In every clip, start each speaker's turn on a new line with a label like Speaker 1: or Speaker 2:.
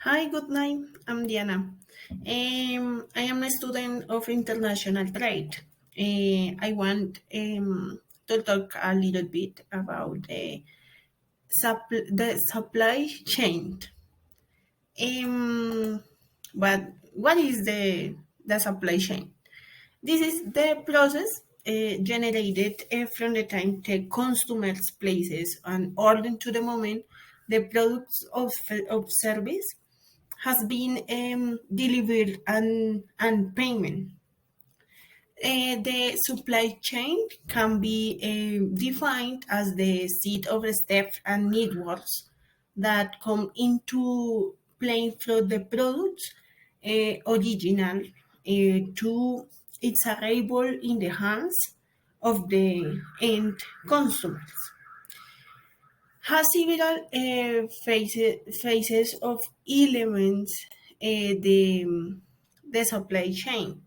Speaker 1: Hi, good night. I'm Diana. I am a student of international trade. I want to talk a little bit about the supply chain. Um, what is the supply chain? This is the process generated from the time the customers places an order to the moment the products of service has been delivered and payment. The supply chain can be defined as the set of steps and networks that come into play from the product's original to its arrival in the hands of the end consumers. Has several phases of elements the supply chain,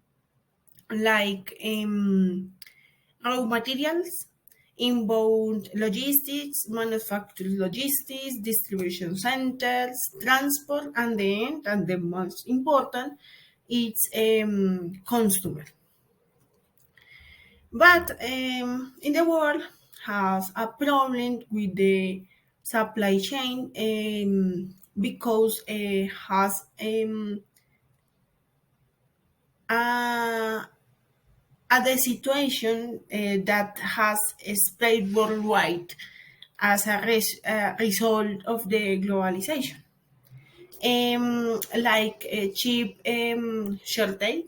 Speaker 1: like raw materials, inbound logistics, manufacturing logistics, distribution centers, transport, and the end, and the most important, it's consumer. But in the world has a problem with the supply chain because it has a, the situation that has spread worldwide as a result of the globalization, like cheap shortage,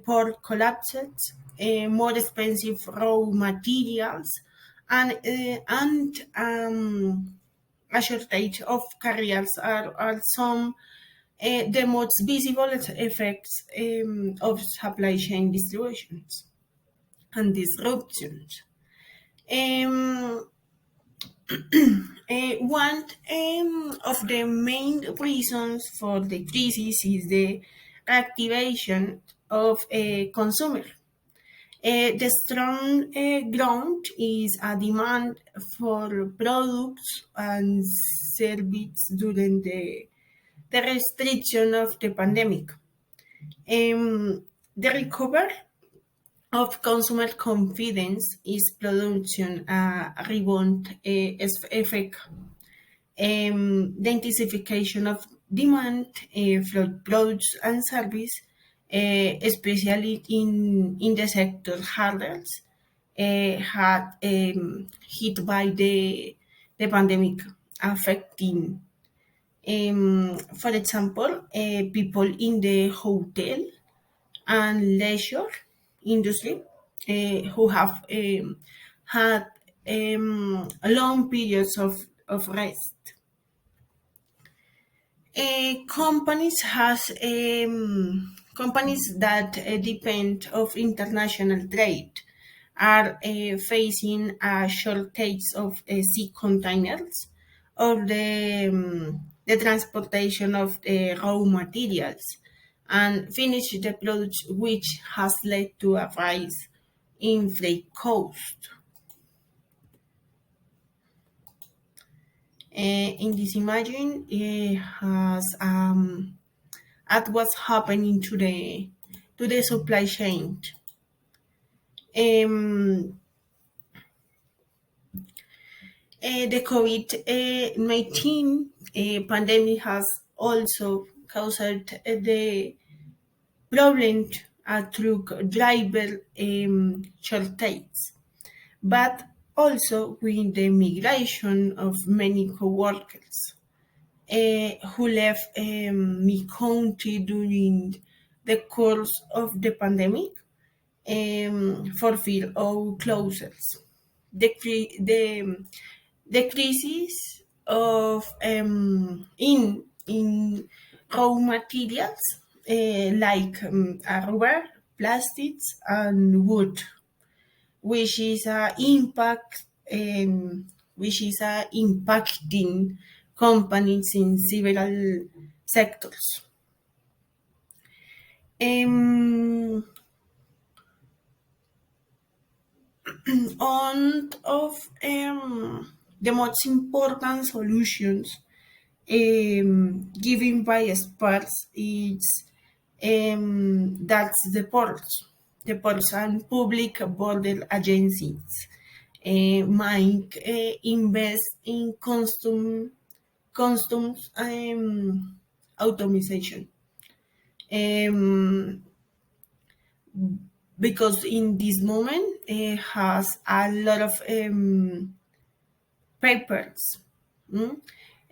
Speaker 1: port collapses, more expensive raw materials, and a shortage of carriers are some the most visible effects of supply chain distributions and disruptions. Um, one of the main reasons for the crisis is the activation of a consumer. The strong ground is a demand for products and services during the restriction of the pandemic. The recovery of consumer confidence is producing a rebound effect. The intensification of demand for products and service, especially in the sector hurdles, had hit by the pandemic, affecting, for example, people in the hotel and leisure industry who have had long periods of rest. Companies that depend of international trade are facing a shortage of sea containers or the transportation of the raw materials and finish the products, which has led to a rise in freight cost. In this imagine, it has at what's happening to the supply chain. Um, the COVID-19 pandemic has also caused the problem a truck driver shortage, but also with the migration of many co-workers who left my country during the course of the pandemic for fear of closures. The crisis of in raw materials like rubber, plastics, and wood, which is a impact which is impacting companies in several sectors. Um, One of the most important solutions given by experts is that's the ports and public border agencies might invest in customs automation. Um, because in this moment it has a lot of papers. mm?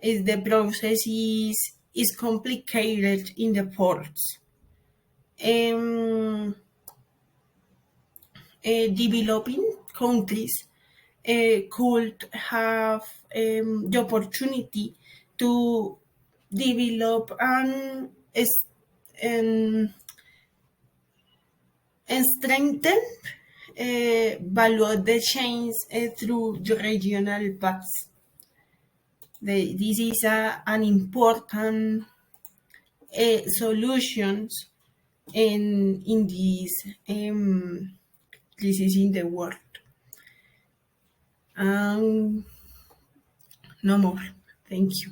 Speaker 1: The process is complicated in the ports. Um, Developing countries could have the opportunity to develop um, and strengthen value the chains through the regional paths. This is an important solutions in these places in the world. Um, no more. Thank you.